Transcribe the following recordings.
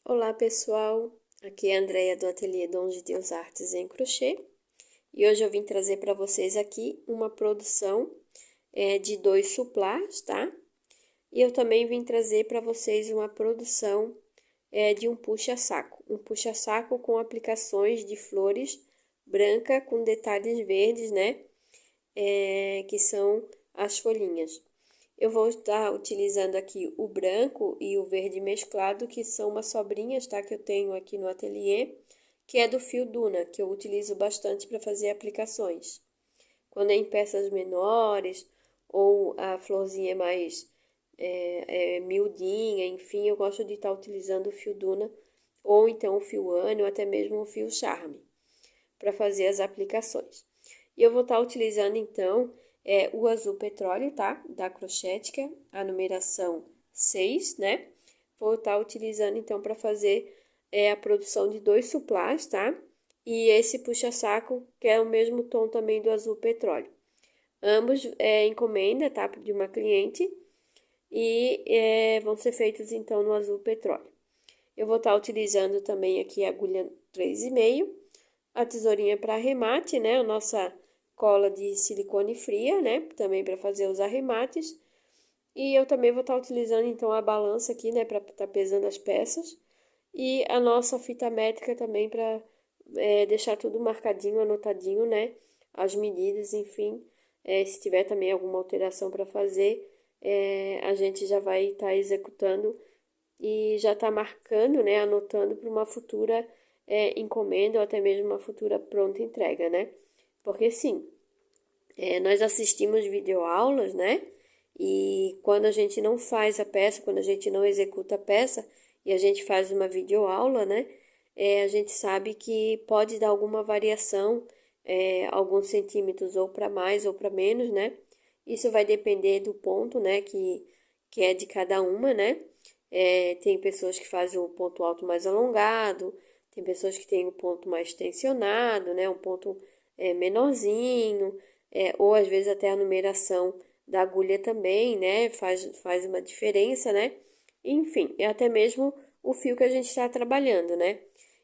Olá pessoal, aqui é a Andreia do Ateliê Dons de Deus Artes em Crochê e hoje eu vim trazer para vocês aqui uma produção de 2 suplás, tá? E eu também vim trazer para vocês uma produção de um puxa-saco com aplicações de flores branca com detalhes verdes, né? Que são as folhinhas. Eu vou estar utilizando aqui o branco e o verde mesclado, que são umas sobrinhas, tá? Que eu tenho aqui no ateliê, que é do fio Duna, que eu utilizo bastante para fazer aplicações. Quando é em peças menores, ou a florzinha é mais miudinha, enfim, eu gosto de estar utilizando o fio Duna, ou então o fio Anne, ou até mesmo o fio Charme, para fazer as aplicações. E eu vou estar utilizando, então, o azul petróleo, tá? Da Crochética, a numeração 6, né? Vou estar utilizando, então, para fazer a produção de 2 suplás, tá? E esse puxa-saco, que é o mesmo tom também do azul petróleo. Ambos encomenda, tá? De uma cliente e vão ser feitos, então, no azul petróleo. Eu vou estar utilizando também aqui a agulha 3,5, a tesourinha para arremate, né? A nossa cola de silicone fria, né? Também para fazer os arremates. E eu também vou estar utilizando então a balança aqui, né? Para estar pesando as peças. E a nossa fita métrica também para deixar tudo marcadinho, anotadinho, né? As medidas, enfim. Se tiver também alguma alteração para fazer, a gente já vai estar executando e já está marcando, né? Anotando para uma futura encomenda ou até mesmo uma futura pronta entrega, né? Porque sim, nós assistimos videoaulas, né? E quando a gente não faz a peça, quando a gente não executa a peça e a gente faz uma videoaula, né? A gente sabe que pode dar alguma variação, alguns centímetros ou para mais ou para menos, né? Isso vai depender do ponto, né? Que é de cada uma, né? Tem pessoas que fazem o ponto alto mais alongado, tem pessoas que têm o ponto mais tensionado, né? Um ponto menorzinho, ou às vezes até a numeração da agulha também, né? Faz uma diferença, né? Enfim, é até mesmo o fio que a gente está trabalhando, né?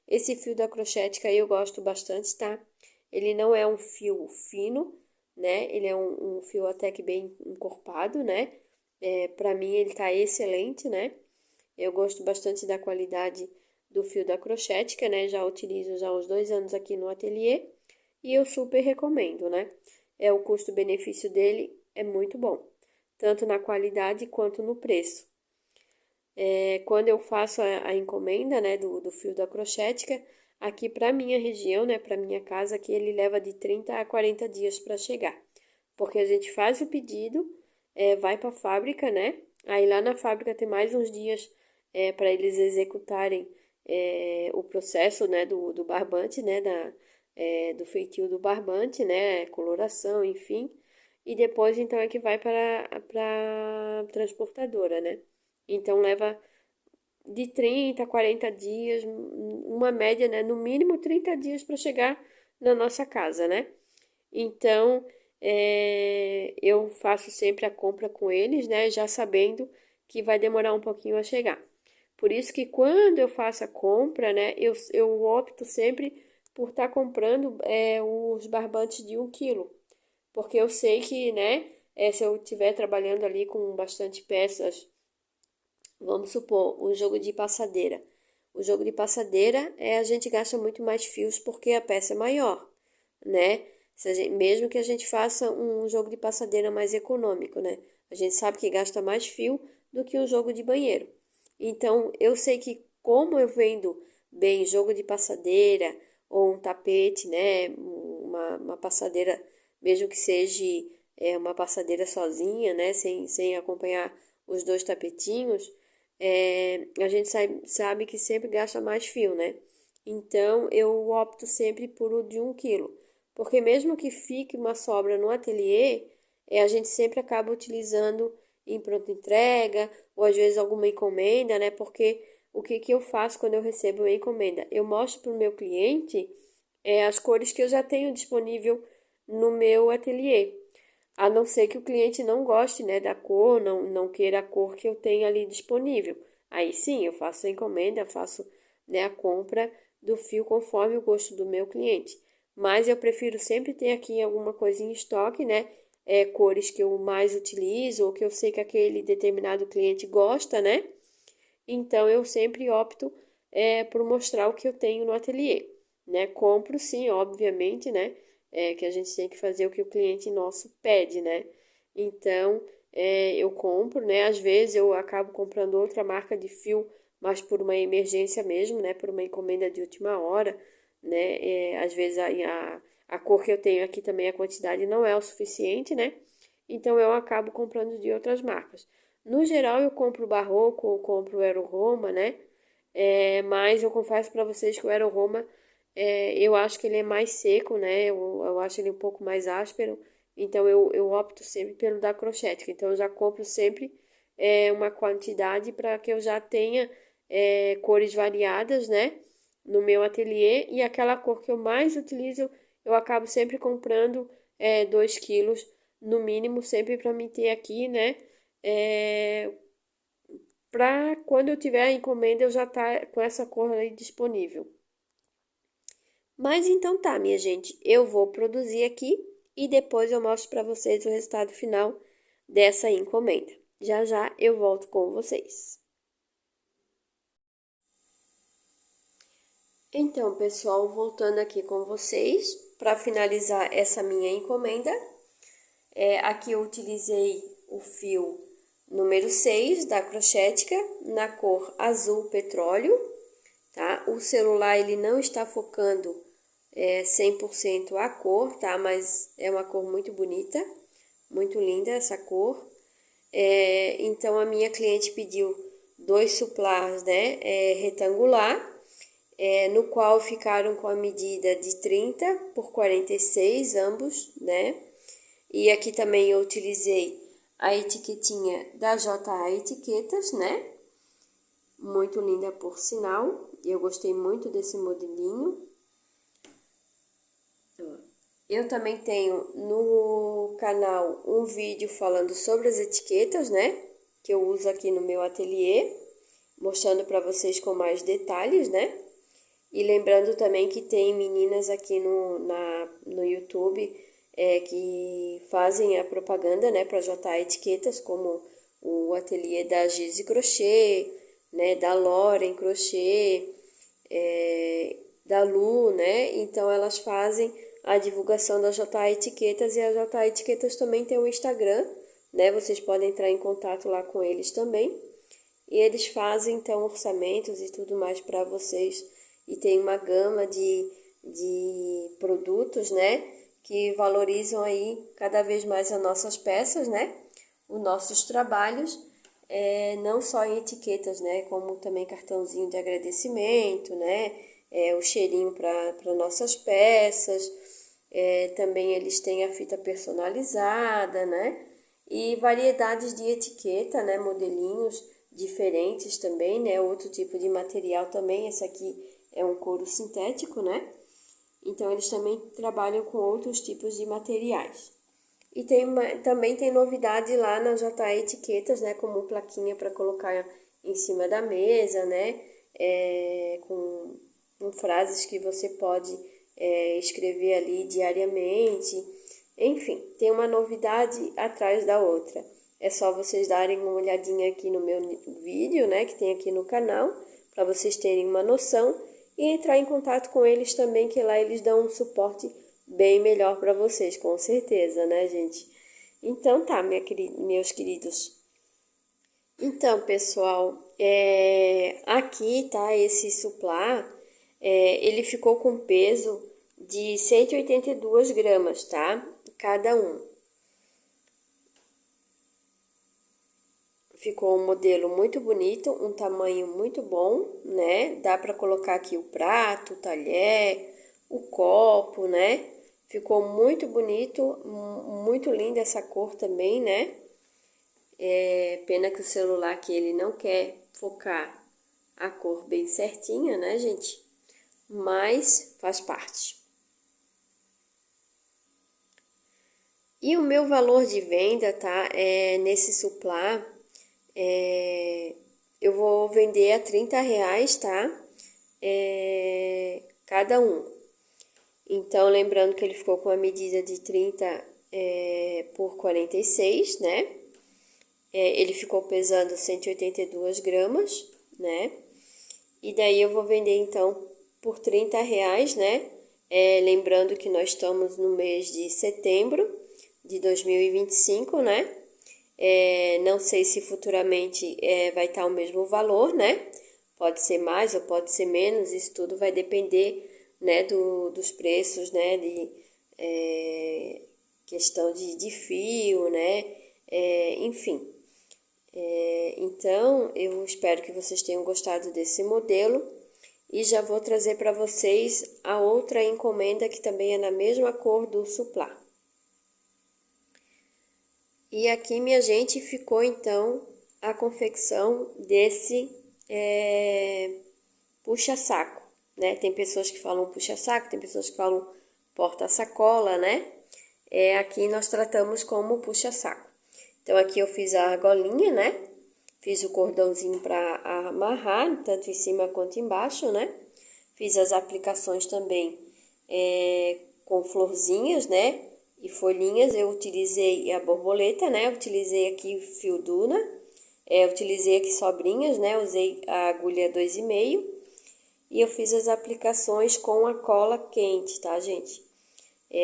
Esse fio da Crochética eu gosto bastante, tá? Ele não é um fio fino, né? Ele é um fio até que bem encorpado, né? Para mim ele tá excelente, né? Eu gosto bastante da qualidade do fio da Crochética, né? Já utilizo já há uns 2 anos aqui no ateliê e eu super recomendo, né? O custo-benefício dele é muito bom, tanto na qualidade quanto no preço. Quando eu faço a encomenda, né, do fio da Crochética, aqui para minha região, né, para minha casa, aqui ele leva de 30 a 40 dias para chegar. Porque a gente faz o pedido, vai para a fábrica, né? Aí lá na fábrica tem mais uns dias para eles executarem o processo, né, do barbante, né, do feitio do barbante, né, coloração, enfim. E depois então é que vai para a transportadora, né? Então leva de 30 a 40 dias, uma média, né? No mínimo 30 dias para chegar na nossa casa, né? Então, eu faço sempre a compra com eles, né? Já sabendo que vai demorar um pouquinho a chegar. Por isso que quando eu faço a compra, né? Eu opto sempre por estar comprando os barbantes de 1 quilo. Porque eu sei que, né? Se eu estiver trabalhando ali com bastante peças, vamos supor, um jogo de passadeira. O jogo de passadeira a gente gasta muito mais fios porque a peça é maior, né? Mesmo que a gente faça um jogo de passadeira mais econômico, né? A gente sabe que gasta mais fio do que um jogo de banheiro. Então, eu sei que como eu vendo bem jogo de passadeira ou um tapete, né? Uma passadeira, mesmo que seja uma passadeira sozinha, né? Sem acompanhar os 2 tapetinhos, a gente sabe que sempre gasta mais fio, né? Então, eu opto sempre por o de 1 quilo. Porque mesmo que fique uma sobra no ateliê, a gente sempre acaba utilizando em pronta entrega, ou às vezes alguma encomenda, né? Porque o que eu faço quando eu recebo uma encomenda? Eu mostro para o meu cliente as cores que eu já tenho disponível no meu ateliê. A não ser que o cliente não goste, né, da cor, não queira a cor que eu tenho ali disponível. aí sim eu faço a encomenda, faço, né, a compra do fio conforme o gosto do meu cliente. Mas eu prefiro sempre ter aqui alguma coisa em estoque, né? Cores que eu mais utilizo ou que eu sei que aquele determinado cliente gosta, né? Então eu sempre opto por mostrar o que eu tenho no ateliê, né? Compro sim, obviamente, né? Que a gente tem que fazer o que o cliente nosso pede, né? Então eu compro, né? Às vezes eu acabo comprando outra marca de fio, mas por uma emergência mesmo, né? Por uma encomenda de última hora, né? Às vezes a cor que eu tenho aqui também, a quantidade não é o suficiente, né? Então eu acabo comprando de outras marcas. No geral, eu compro o Barroco ou compro o Aero Roma, né? Mas eu confesso para vocês que o Aero Roma, eu acho que ele é mais seco, né? Eu acho ele um pouco mais áspero. Então, eu opto sempre pelo da Crochete. Então, eu já compro sempre uma quantidade para que eu já tenha cores variadas, né? No meu ateliê. E aquela cor que eu mais utilizo, eu acabo sempre comprando 2 quilos, no mínimo, sempre para me ter aqui, né? Para quando eu tiver a encomenda eu já tá com essa cor aí disponível. Mas então tá, minha gente, eu vou produzir aqui e depois eu mostro para vocês o resultado final dessa encomenda. Já já eu volto com vocês. Então, pessoal, voltando aqui com vocês para finalizar essa minha encomenda. Aqui eu utilizei o fio número 6 da Crochética na cor azul petróleo, tá? O celular ele não está focando 100% a cor, tá? Mas é uma cor muito bonita, muito linda essa cor. Então a minha cliente pediu 2 suplás, né, retangular, no qual ficaram com a medida de 30 por 46 ambos, né? E aqui também eu utilizei a etiquetinha da JA Etiquetas, né? Muito linda por sinal. Eu gostei muito desse modelinho. Eu também tenho no canal um vídeo falando sobre as etiquetas, né? Que eu uso aqui no meu ateliê, mostrando para vocês com mais detalhes, né? E lembrando também que tem meninas aqui no YouTube que fazem a propaganda, né, para JA Etiquetas, como o ateliê da Gize Crochê, né, da Loren Crochê, da Lu, né? Então elas fazem a divulgação da JA Etiquetas e a JA Etiquetas também tem o Instagram, né? Vocês podem entrar em contato lá com eles também. E eles fazem então orçamentos e tudo mais para vocês. E tem uma gama de produtos, né? Que valorizam aí cada vez mais as nossas peças, né? Os nossos trabalhos, não só em etiquetas, né? Como também cartãozinho de agradecimento, né? O cheirinho para nossas peças. Também eles têm a fita personalizada, né? E variedades de etiqueta, né? Modelinhos diferentes também, né? Outro tipo de material também. Esse aqui é um couro sintético, né? Então, eles também trabalham com outros tipos de materiais. E também tem novidade lá na JA Etiquetas, né? Como plaquinha para colocar em cima da mesa, né? Com frases que você pode escrever ali diariamente. Enfim, tem uma novidade atrás da outra. É só vocês darem uma olhadinha aqui no meu vídeo, né? Que tem aqui no canal, para vocês terem uma noção. E entrar em contato com eles também, que lá eles dão um suporte bem melhor para vocês, com certeza, né, gente? Então tá, meus queridos. Então, pessoal, aqui tá esse suplá, ele ficou com peso de 182 gramas, tá? Cada um. Ficou um modelo muito bonito, um tamanho muito bom, né? Dá para colocar aqui o prato, o talher, o copo, né? Ficou muito bonito, muito linda essa cor também, né? Pena que o celular aqui ele não quer focar a cor bem certinha, né, gente? Mas faz parte. E o meu valor de venda, tá? Nesse suplá, eu vou vender a R$ 30, tá? Cada um. Então, lembrando que ele ficou com a medida de 30 por 46, né? Ele ficou pesando 182 gramas, né? E daí eu vou vender, então, por R$ 30, né? Lembrando que nós estamos no mês de setembro de 2025, né? Não sei se futuramente vai estar o mesmo valor, né? Pode ser mais ou pode ser menos, isso tudo vai depender, né, dos preços, né, de questão de fio, né, enfim. Então, eu espero que vocês tenham gostado desse modelo e já vou trazer para vocês a outra encomenda que também é na mesma cor do suplá. E aqui, minha gente, ficou então a confecção desse puxa-saco, né? Tem pessoas que falam puxa-saco, tem pessoas que falam porta-sacola, né? Aqui nós tratamos como puxa-saco. Então, aqui eu fiz a argolinha, né? Fiz o cordãozinho para amarrar, tanto em cima quanto embaixo, né? Fiz as aplicações também com florzinhas, né? E folhinhas. Eu utilizei a borboleta, né? Utilizei aqui fio Duna. Utilizei aqui sobrinhas, né? Usei a agulha 2,5. E eu fiz as aplicações com a cola quente, tá, gente?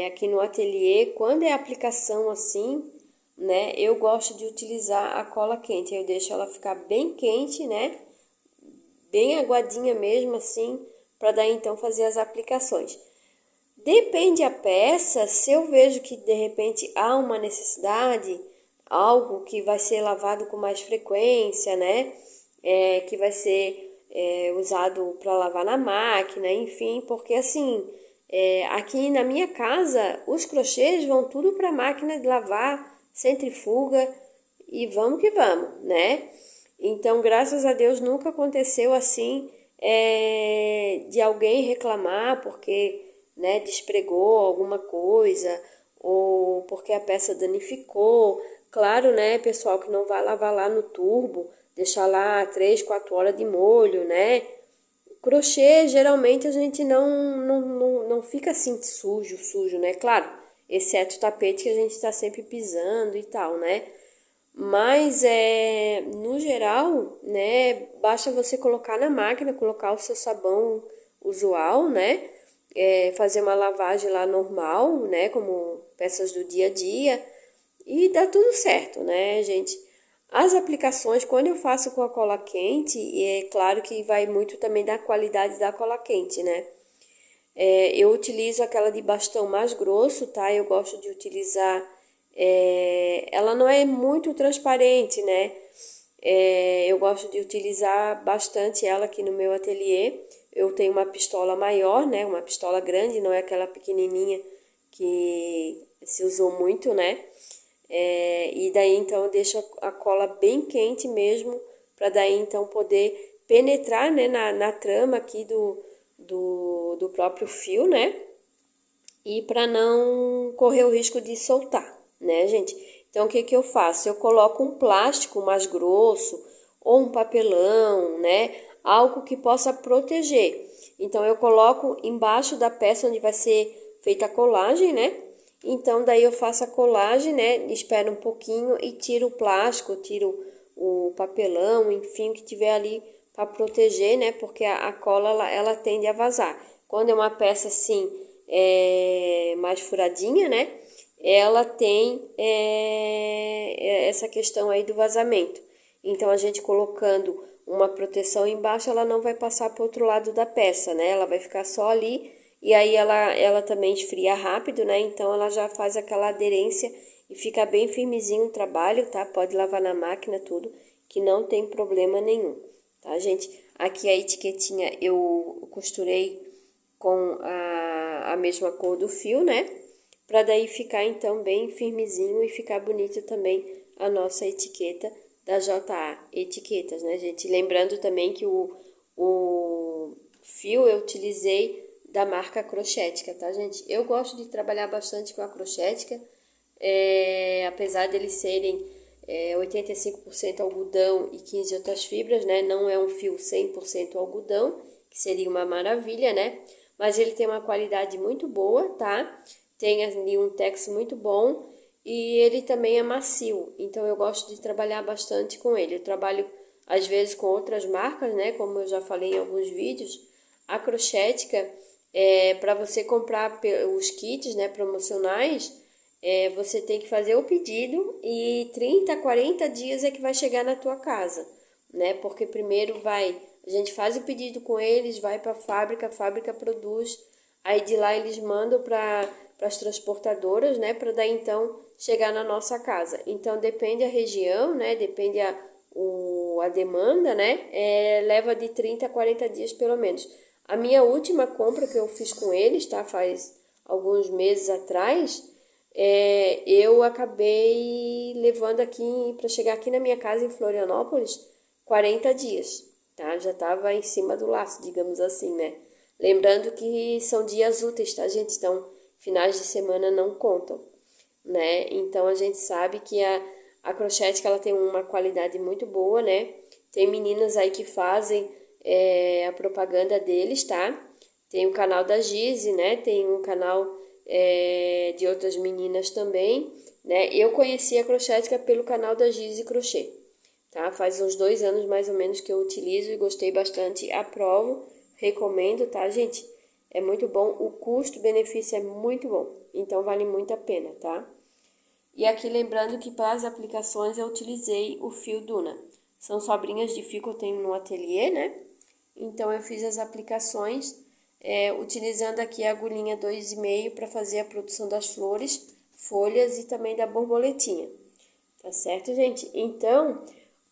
Aqui no ateliê, quando é aplicação assim, né? Eu gosto de utilizar a cola quente. Eu deixo ela ficar bem quente, né? Bem aguadinha mesmo, assim, para daí então fazer as aplicações. Depende a peça, se eu vejo que de repente há uma necessidade, algo que vai ser lavado com mais frequência, né? Que vai ser usado para lavar na máquina, enfim, porque assim, aqui na minha casa, os crochês vão tudo para a máquina de lavar, centrifuga e vamos que vamos, né? Então, graças a Deus, nunca aconteceu assim de alguém reclamar porque, né, despregou alguma coisa ou porque a peça danificou. Claro, né, pessoal, que não vai lavar lá no turbo, deixar lá 3, 4 horas de molho, né? Crochê, geralmente a gente não fica assim sujo, né? Claro, exceto o tapete que a gente está sempre pisando e tal, né? Mas, no geral, né, basta você colocar na máquina, colocar o seu sabão usual, né? Fazer uma lavagem lá normal, né? Como peças do dia a dia. E dá tudo certo, né, gente? As aplicações, quando eu faço com a cola quente, e é claro que vai muito também da qualidade da cola quente, né? Eu utilizo aquela de bastão mais grosso, tá? Eu gosto de utilizar... ela não é muito transparente, né? Eu gosto de utilizar bastante ela aqui no meu ateliê. Eu tenho uma pistola maior, né? Uma pistola grande, não é aquela pequenininha que se usou muito, né? E daí então eu deixo a cola bem quente mesmo, para daí então poder penetrar, né, na trama aqui do próprio fio, né? E para não correr o risco de soltar, né, gente? Então o que que eu faço? Eu coloco um plástico mais grosso ou um papelão, né? Algo que possa proteger. Então eu coloco embaixo da peça onde vai ser feita a colagem, né? Então daí eu faço a colagem, né? Espero um pouquinho e tiro o plástico, tiro o papelão, enfim, o que tiver ali para proteger, né? Porque a cola ela tende a vazar. Quando é uma peça assim mais furadinha, né? Ela tem essa questão aí do vazamento. Então a gente colocando uma proteção embaixo, ela não vai passar para o outro lado da peça, né? Ela vai ficar só ali e aí ela também esfria rápido, né? Então ela já faz aquela aderência e fica bem firmezinho o trabalho, tá? Pode lavar na máquina tudo, que não tem problema nenhum, tá, gente? Aqui a etiquetinha eu costurei com a mesma cor do fio, né? Para daí ficar então bem firmezinho e ficar bonito também a nossa etiqueta da JA Etiquetas, né, gente? Lembrando também que o fio eu utilizei da marca Crochética, tá, gente? Eu gosto de trabalhar bastante com a Crochética, apesar deles serem 85% algodão e 15 outras fibras, né? Não é um fio 100% algodão, que seria uma maravilha, né? Mas ele tem uma qualidade muito boa, tá? Tem ali um texto muito bom e ele também é macio, então eu gosto de trabalhar bastante com ele. Eu trabalho às vezes com outras marcas, né? Como eu já falei em alguns vídeos. A Crochetica, para você comprar os kits, né, promocionais, você tem que fazer o pedido e 30, 40 dias é que vai chegar na tua casa, né? Porque primeiro a gente faz o pedido com eles, vai para a fábrica produz, aí de lá eles mandam para as transportadoras, né? Para daí então chegar na nossa casa. Então depende a região, né? Depende a demanda, né? Leva de 30 a 40 dias pelo menos. A minha última compra que eu fiz com eles, tá? Faz alguns meses atrás, eu acabei levando aqui, para chegar aqui na minha casa em Florianópolis, 40 dias, tá? Já estava em cima do laço, digamos assim, né? Lembrando que são dias úteis, tá, gente? Então, finais de semana não contam, né? Então, a gente sabe que a Crochetica, ela tem uma qualidade muito boa, né? Tem meninas aí que fazem a propaganda deles, tá? Tem o canal da Gize, né? Tem um canal de outras meninas também, né? Eu conheci a Crochetica pelo canal da Gize Crochê, tá? Faz uns 2 anos mais ou menos que eu utilizo e gostei bastante, aprovo, recomendo, tá, gente? É muito bom, o custo-benefício é muito bom, então vale muito a pena, tá? E aqui lembrando que para as aplicações eu utilizei o fio Duna. São sobrinhas de fio que eu tenho no ateliê, né? Então eu fiz as aplicações utilizando aqui a agulhinha 2,5 para fazer a produção das flores, folhas e também da borboletinha. Tá certo, gente? Então,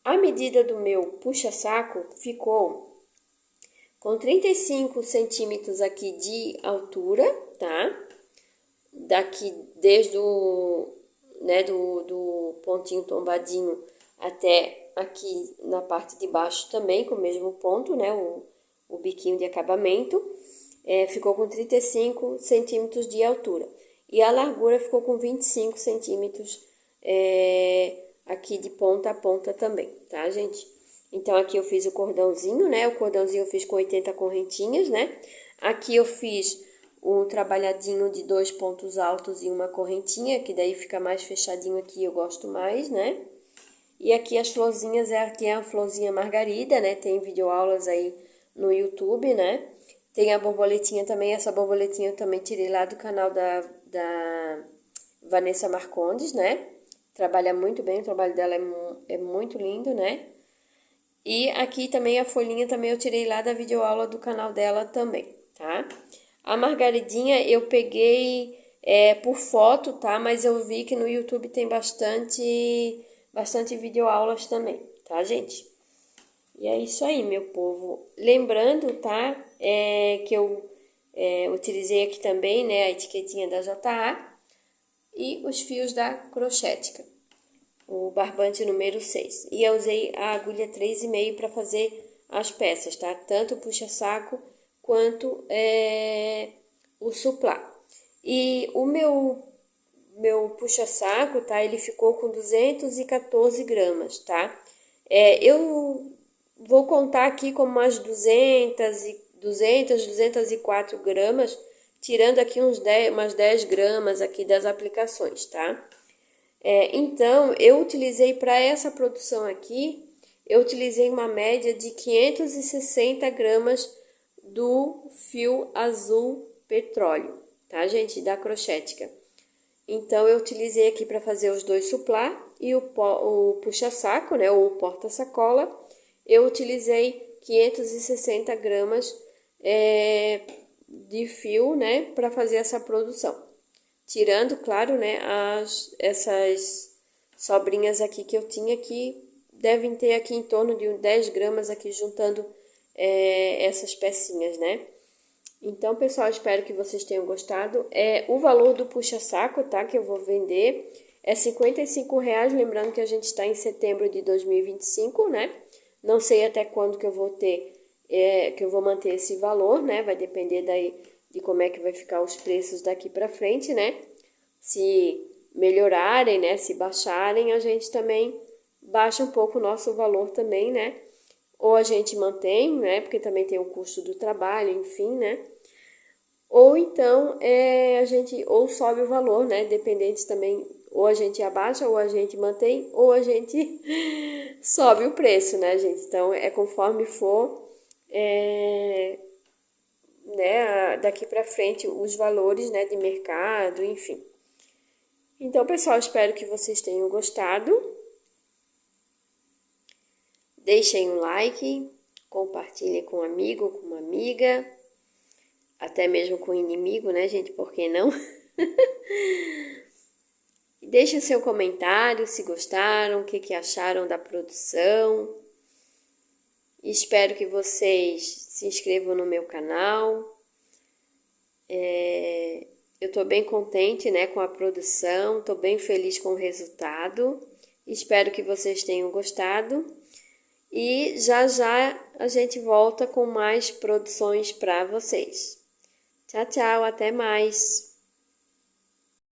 a medida do meu puxa-saco ficou com 35 centímetros aqui de altura, tá? Daqui desde do pontinho tombadinho até aqui na parte de baixo também, com o mesmo ponto, né? O biquinho de acabamento. Ficou com 35 centímetros de altura. E a largura ficou com 25 centímetros aqui de ponta a ponta também, tá, gente? Então, aqui eu fiz o cordãozinho, né? O cordãozinho eu fiz com 80 correntinhas, né? Aqui eu fiz um trabalhadinho de 2 pontos altos e uma correntinha, que daí fica mais fechadinho aqui, eu gosto mais, né? E aqui as florzinhas, aqui é a florzinha margarida, né? Tem videoaulas aí no YouTube, né? Tem a borboletinha também, essa borboletinha eu também tirei lá do canal da Vanessa Marcondes, né? Trabalha muito bem, o trabalho dela é muito lindo, né? E aqui também a folhinha também eu tirei lá da videoaula do canal dela também, tá? A margaridinha eu peguei por foto, tá? Mas eu vi que no YouTube tem bastante videoaulas também, tá, gente? E é isso aí, meu povo. Lembrando, tá? Que eu utilizei aqui também, né? A etiquetinha da JA e os fios da Crochetica. O barbante número 6. E eu usei a agulha 3,5 para fazer as peças, tá? Tanto o puxa-saco quanto o suplá. E o meu puxa-saco, tá? Ele ficou com 214 gramas, tá? Eu vou contar aqui com umas 204 gramas, tirando aqui umas 10 gramas aqui das aplicações, tá? Então, eu utilizei para essa produção aqui, eu utilizei uma média de 560 gramas do fio azul petróleo, tá, gente? Da Crochetica. Então, eu utilizei aqui para fazer os dois suplá e o puxa-saco, né? Ou porta-sacola. Eu utilizei 560 gramas de fio, né? Para fazer essa produção. Tirando, claro, né, essas sobrinhas aqui que eu tinha, que devem ter aqui em torno de 10 gramas aqui, juntando essas pecinhas, né? Então, pessoal, espero que vocês tenham gostado. O valor do puxa-saco, tá, que eu vou vender é R$55, lembrando que a gente está em setembro de 2025, né? Não sei até quando que eu vou ter, que eu vou manter esse valor, né? Vai depender daí de como é que vai ficar os preços daqui para frente, né? Se melhorarem, né? Se baixarem, a gente também baixa um pouco o nosso valor também, né? Ou a gente mantém, né? Porque também tem o custo do trabalho, enfim, né? Ou então a gente ou sobe o valor, né? Dependente também, ou a gente abaixa, ou a gente mantém, ou a gente sobe o preço, né, gente? Então é conforme for, né? Daqui para frente os valores, né? De mercado, enfim. Então, pessoal, espero que vocês tenham gostado. Deixem um like, compartilhem com um amigo, com uma amiga, até mesmo com o inimigo, né, gente? Por que não? Deixem seu comentário se gostaram, o que acharam da produção. Espero que vocês se inscrevam no meu canal. Eu estou bem contente, né, com a produção, estou bem feliz com o resultado. Espero que vocês tenham gostado. E já já a gente volta com mais produções para vocês. Tchau, tchau, até mais!